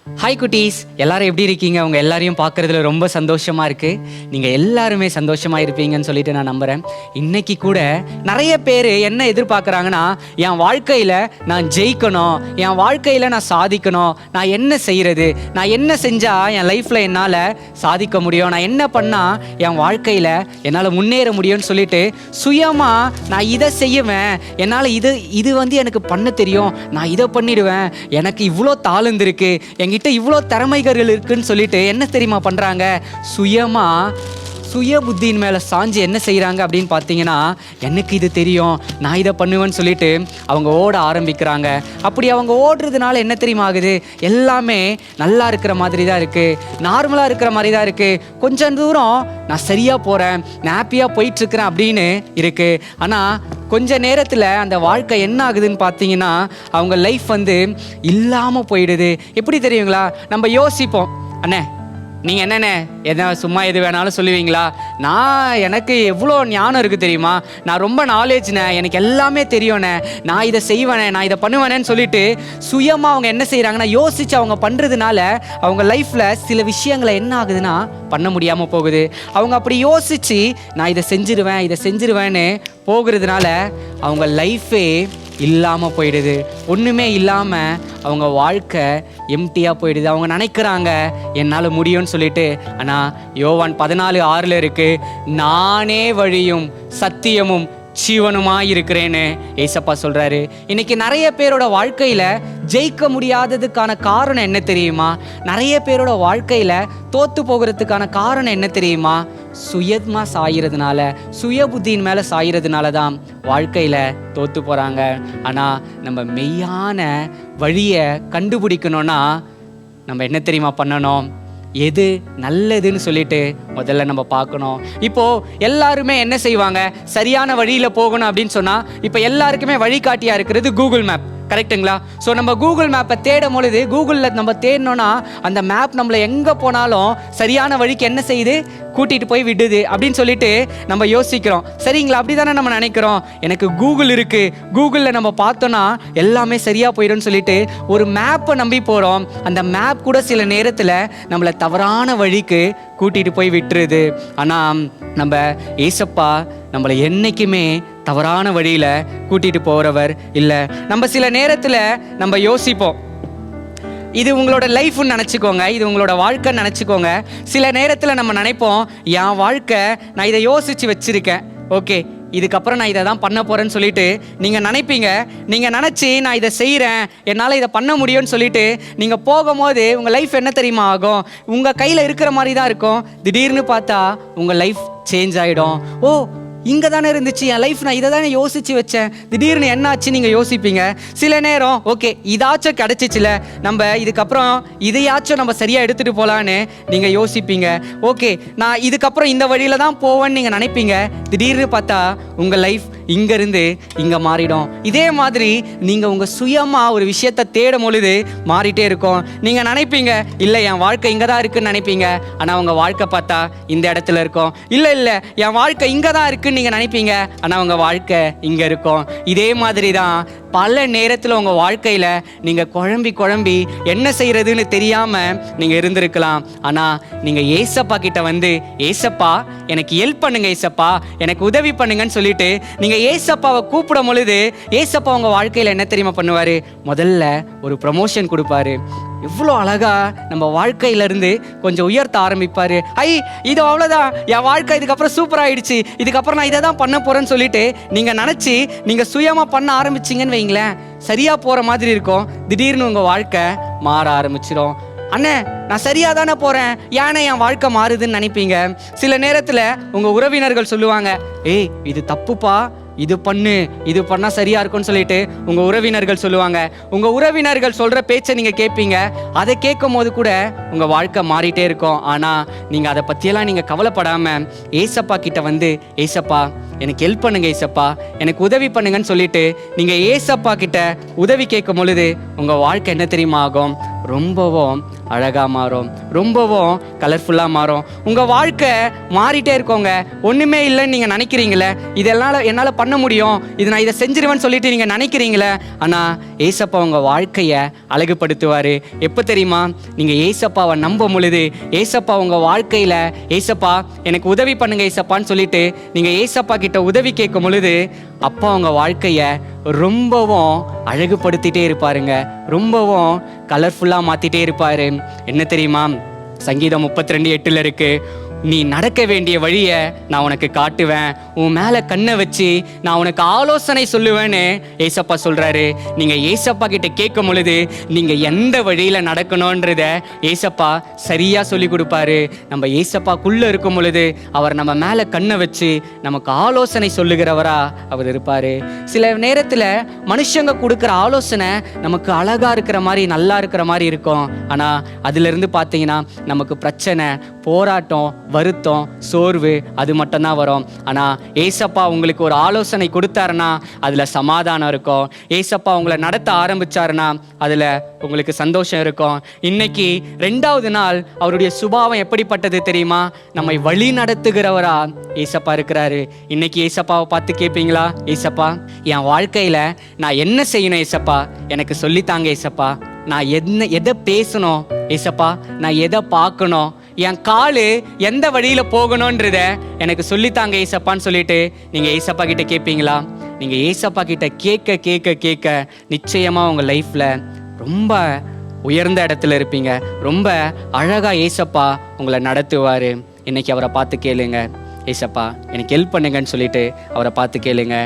Hi குட்டீஸ், எல்லாரும் எப்படி இருக்கீங்க? உங்கள் எல்லாரையும் பார்க்குறதுல ரொம்ப சந்தோஷமாக இருக்குது. நீங்கள் எல்லாருமே சந்தோஷமாக இருப்பீங்கன்னு சொல்லிட்டு நான் நம்புகிறேன். இன்றைக்கி கூட நிறைய பேர் என்ன எதிர்பார்க்குறாங்கன்னா, என் வாழ்க்கையில் நான் ஜெயிக்கணும், என் வாழ்க்கையில் நான் சாதிக்கணும், நான் என்ன செய்கிறது, நான் என்ன செஞ்சால் என் லைஃப்பில் என்னால் சாதிக்க முடியும், நான் என்ன பண்ணால் என் வாழ்க்கையில் என்னால் முன்னேற முடியும்னு சொல்லிட்டு சுயமாக நான் இதை செய்வேன், என்னால் இது எனக்கு பண்ண தெரியும், நான் இதை பண்ணிடுவேன், எனக்கு இவ்வளோ தாளந்து இருக்குது, என்கிட்ட இவ்வளோ திறமைகள் இருக்குன்னு சொல்லிட்டு என்ன தெரியுமா பண்ணுறாங்க? சுய புத்தியின் மேலே சாஞ்சு என்ன செய்கிறாங்க அப்படின்னு பார்த்தீங்கன்னா, எனக்கு இது தெரியும், நான் இதை பண்ணுவேன்னு சொல்லிட்டு அவங்க ஓட ஆரம்பிக்கிறாங்க. அப்படி அவங்க ஓடுறதுனால என்ன தெரியுமா ஆகுது? எல்லாமே நல்லா இருக்கிற மாதிரி தான் இருக்குது, நார்மலாக இருக்கிற மாதிரி தான் இருக்குது, கொஞ்சம் தூரம் நான் சரியாக போகிறேன், நான் ஹாப்பியாக போயிட்டுருக்கிறேன் அப்படின்னு இருக்குது. ஆனால் கொஞ்ச நேரத்தில் அந்த வாழ்க்கை என்ன ஆகுதுன்னு பார்த்தீங்கன்னா, அவங்க லைஃப் இல்லாமல் போயிடுது. எப்படி தெரியுங்களா? நம்ம யோசிப்போம், அண்ணே நீங்கள் என்னண்ணே எதனா சும்மா எது வேணாலும் சொல்லுவீங்களா? எனக்கு எவ்வளோ ஞானம் இருக்குது தெரியுமா, நான் ரொம்ப நாலேஜ்ண்ணே, எனக்கு எல்லாமே தெரியும்ண்ணே, நான் இதை செய்வேனே, நான் இதை பண்ணுவேனேன்னு சொல்லிட்டு சுயமாக அவங்க என்ன செய்கிறாங்கன்னா, யோசித்து அவங்க பண்ணுறதுனால அவங்க லைஃப்பில் சில விஷயங்களை என்ன ஆகுதுன்னா பண்ண முடியாமல் போகுது. அவங்க அப்படி யோசித்து நான் இதை செஞ்சிருவேன்னு போகிறதுனால அவங்க லைஃபே இல்லாமல் போயிடுது. ஒன்றுமே இல்லாமல் அவங்க வாழ்க்கை எம்டியாக போயிடுது. அவங்க நினைக்கிறாங்க என்னால் முடியும்னு சொல்லிட்டு. ஆனால் யோவான் 14:6 இருக்குது, நானே வழியும் சத்தியமும் ஜீவனுமாக இருக்கிறேன்னு ஏசப்பா சொல்கிறாரு. இன்றைக்கி நிறைய பேரோட வாழ்க்கையில் ஜெயிக்க முடியாததுக்கான காரணம் என்ன தெரியுமா? நிறைய பேரோட வாழ்க்கையில் தோற்று போகிறதுக்கான காரணம் என்ன தெரியுமா? சுயமாக சாகிறதுனால, சுய புத்தியின் மேலே சாகிறதுனால தான் வாழ்க்கையில் தோற்று போகிறாங்க. ஆனால் நம்ம மெய்யான வழியை கண்டுபிடிக்கணும்னா நம்ம என்ன தெரியுமா பண்ணணும்? எது நல்லதுன்னு சொல்லிட்டு முதல்ல நம்ம பார்க்கணும். இப்போது எல்லாருமே என்ன செய்வாங்க? சரியான வழியில் போகணும் அப்படின்னு சொன்னால் இப்போ எல்லாருக்குமே வழிகாட்டியாக இருக்கிறது கூகுள் மேப், கரெக்டுங்களா? ஸோ நம்ம கூகுள் மேப்பை தேடும் பொழுது, கூகுளில் நம்ம தேடணும்னா அந்த மேப் நம்மளை எங்கே போனாலும் சரியான வழிக்கு என்ன செய்யுது? கூட்டிகிட்டு போய் விடுது அப்படின்னு சொல்லிட்டு நம்ம யோசிக்கிறோம். சரிங்களா? அப்படி தானே நம்ம நினைக்கிறோம். எனக்கு கூகுள் இருக்குது, கூகுளில் நம்ம பார்த்தோன்னா எல்லாமே சரியாக போயிடும்னு சொல்லிட்டு ஒரு மேப்பை நம்பி போகிறோம். அந்த மேப் கூட சில நேரத்தில் நம்மளை தவறான வழிக்கு கூட்டிகிட்டு போய் விட்டுருது. ஆனால் நம்ம ஏசப்பா நம்மளை என்றைக்குமே தவறான வழியில் கூட்டிகிட்டு போகிறவர் இல்லை. நம்ம சில நேரத்தில் நம்ம யோசிப்போம், இது உங்களோட லைஃப்னு நினச்சிக்கோங்க, இது உங்களோட வாழ்க்கைன்னு நினச்சிக்கோங்க. சில நேரத்தில் நம்ம நினைப்போம், என் வாழ்க்கை நான் இதை யோசித்து வச்சுருக்கேன், ஓகே இதுக்கப்புறம் நான் இதை தான் பண்ண போகிறேன்னு சொல்லிட்டு நீங்கள் நினைப்பீங்க. நீங்கள் நினச்சி நான் இதை செய்கிறேன், என்னால் இதை பண்ண முடியும்னு சொல்லிட்டு நீங்கள் போகும்போது உங்கள் லைஃப் என்ன தெரியுமா ஆகும்? உங்கள் கையில் இருக்கிற மாதிரி தான் இருக்கும். திடீர்னு பார்த்தா உங்கள் லைஃப் சேஞ்ச் ஆகிடும். ஓ, இங்கே தானே இருந்துச்சு என் லைஃப், நான் இதை தானே யோசித்து வச்சேன், திடீர்னு என்ன ஆச்சு நீங்கள் யோசிப்பீங்க. சில நேரம் ஓகே இதாச்சும் கிடச்சிச்சில, நம்ம இதுக்கப்புறம் இதையாச்சும் நம்ம சரியாக எடுத்துகிட்டு போகலான்னு நீங்கள் யோசிப்பீங்க. ஓகே நான் இதுக்கப்புறம் இந்த வழியில் தான் போவேன்னு நீங்கள் நினைப்பீங்க. திடீர்னு பார்த்தா உங்கள் லைஃப் இங்கேருந்து இங்கே மாறிடும். இதே மாதிரி நீங்கள் உங்கள் சுயமாக ஒரு விஷயத்தை தேடும் பொழுது மாறிட்டே இருக்கும். நீங்கள் நினைப்பீங்க, இல்லை என் வாழ்க்கை இங்கே தான் இருக்குன்னு நினைப்பீங்க. ஆனால் உங்கள் வாழ்க்கை பார்த்தா இந்த இடத்துல இருக்கும். இல்லை என் வாழ்க்கை இங்கே தான் இருக்குன்னு நீங்கள் நினைப்பீங்க. ஆனால் உங்கள் வாழ்க்கை இங்கே இருக்கும். இதே மாதிரி தான் பல நேரத்தில் உங்கள் வாழ்க்கையில் நீங்கள் குழம்பி என்ன செய்கிறதுன்னு தெரியாமல் நீங்கள் இருந்திருக்கலாம். ஆனால் நீங்கள் ஏசப்பா கிட்ட ஏசப்பா எனக்கு ஹெல்ப் பண்ணுங்க, ஏசப்பா எனக்கு உதவி பண்ணுங்கன்னு சொல்லிட்டு நீங்கள் ஏசப்பாவை கூப்பிடும் பொழுது ஏசப்பா உங்கள் வாழ்க்கையில் என்ன தெரியுமா பண்ணுவார்? முதல்ல ஒரு ப்ரமோஷன் கொடுப்பாரு. எவ்வளோ அழகா நம்ம வாழ்க்கையிலேருந்து கொஞ்சம் உயர்த்த ஆரம்பிப்பார். இது அவ்வளோதான், என் வாழ்க்கை இதுக்கப்புறம் சூப்பர் ஆகிடுச்சு, இதுக்கப்புறம் நான் இதை தான் பண்ண போகிறேன்னு சொல்லிட்டு நீங்கள் நினச்சி நீங்கள் சுயமாக பண்ண ஆரம்பிச்சிங்கன்னு வைங்களேன், சரியாக போகிற மாதிரி இருக்கும். திடீர்னு உங்கள் வாழ்க்கை மாற ஆரம்பிச்சிடும். அண்ணே நான் சரியாக தானே போகிறேன், ஏன்னா என் வாழ்க்கை மாறுதுன்னு நினைப்பீங்க. சில நேரத்தில் உங்கள் உறவினர்கள் சொல்லுவாங்க, ஏய் இது தப்புப்பா, இது பண்ணால் சரியாக இருக்கும்னு சொல்லிட்டு உங்கள் உறவினர்கள் சொல்லுவாங்க. உங்கள் உறவினர்கள் சொல்கிற பேச்சை நீங்கள் கேட்பீங்க. அதை கேட்கும் போது கூட உங்கள் வாழ்க்கை மாறிட்டே இருக்கும். ஆனால் நீங்கள் அதை பற்றியெல்லாம் நீங்கள் கவலைப்படாமல் ஏசப்பா கிட்ட ஏசப்பா எனக்கு ஹெல்ப் பண்ணுங்க, ஏசப்பா எனக்கு உதவி பண்ணுங்கன்னு சொல்லிட்டு நீங்கள் ஏசப்பா கிட்ட உதவி கேட்கும் பொழுது உங்கள் வாழ்க்கை என்ன தெரியுமா ஆகும்? ரொம்பவும் அழகாக மாறும், ரொம்பவும் கலர்ஃபுல்லாக மாறும். உங்கள் வாழ்க்கை மாறிட்டே இருக்கோங்க. ஒன்றுமே இல்லைன்னு நீங்கள் நினைக்கிறீங்களே, இதெல்லாம் என்னால் பண்ண முடியும், நான் இதை செஞ்சிருவேன்னு சொல்லிட்டு நீங்கள் நினைக்கிறீங்களே. ஆனால் ஏசப்பா உங்கள் வாழ்க்கையை அழகுபடுத்துவார். எப்போ தெரியுமா? நீங்கள் ஏசப்பாவை நம்ப பொழுது, ஏசப்பா உங்கள் வாழ்க்கையில், ஏசப்பா எனக்கு உதவி பண்ணுங்க ஏசப்பான்னு சொல்லிட்டு நீங்கள் ஏசப்பா கிட்ட உதவி கேட்கும் பொழுது, அப்பா உங்கள் வாழ்க்கையை ரொம்பவும் அழகுபடுத்திட்டே இருப்பாருங்க, ரொம்பவும் கலர்ஃபுல்லாக மாற்றிட்டே இருப்பார். என்ன தெரியுமா? சங்கீதம் 32:8 இருக்கு, நீ நடக்க வேண்டிய வழியை நான் உனக்கு காட்டுவேன், உன் மேலே கண்ணை வச்சு நான் உனக்கு ஆலோசனை சொல்லுவேன்னு ஏசப்பா சொல்கிறாரு. நீங்கள் ஏசப்பா கிட்ட கேட்கும் பொழுது நீங்கள் எந்த வழியில் நடக்கணுன்றத ஏசப்பா சரியாக சொல்லி கொடுப்பாரு. நம்ம ஏசப்பாக்குள்ளே இருக்கும் பொழுது அவர் நம்ம மேலே கண்ணை வச்சு நமக்கு ஆலோசனை சொல்லுகிறவரா அவர் இருப்பார். சில நேரத்தில் மனுஷங்க கொடுக்குற ஆலோசனை நமக்கு அழகாக இருக்கிற மாதிரி, நல்லா இருக்கிற மாதிரி இருக்கும். ஆனால் அதிலிருந்து பார்த்தீங்கன்னா நமக்கு பிரச்சனை, போராட்டம், வருத்தம், சோர்வு அது மட்டும்தான் வரும். ஆனால் ஏசப்பா உங்களுக்கு ஒரு ஆலோசனை கொடுத்தாருன்னா அதில் சமாதானம் இருக்கும். ஏசப்பா உங்களை நடத்த ஆரம்பிச்சாருன்னா அதில் உங்களுக்கு சந்தோஷம் இருக்கும். இன்னைக்கு 2வது நாள் அவருடைய சுபாவம் எப்படிப்பட்டது தெரியுமா? நம்மை வழி நடத்துகிறவரா ஏசப்பா இருக்கிறாரு. இன்னைக்கு ஏசப்பாவை பார்த்து கேட்பீங்களா? ஏசப்பா என் வாழ்க்கையில் நான் என்ன செய்யணும் ஏசப்பா, எனக்கு சொல்லித்தாங்க ஏசப்பா. நான் எதை பேசணும் ஏசப்பா, நான் எதை பார்க்கணும், என் காலு எந்த வழியில் போகணுன்றத எனக்கு சொல்லித்தாங்க ஏசப்பான்னு சொல்லிட்டு நீங்கள் ஏசப்பா கிட்ட கேட்பீங்களா? நீங்கள் ஏசப்பா கிட்ட கேட்க கேட்க கேட்க நிச்சயமாக உங்கள் லைஃப்பில் ரொம்ப உயர்ந்த இடத்துல இருப்பீங்க. ரொம்ப அழகாக ஏசப்பா உங்களை நடத்துவார். இன்னைக்கு அவரை பார்த்து கேளுங்க, ஏசப்பா எனக்கு ஹெல்ப் பண்ணுங்கன்னு சொல்லிட்டு அவரை பார்த்து கேளுங்க.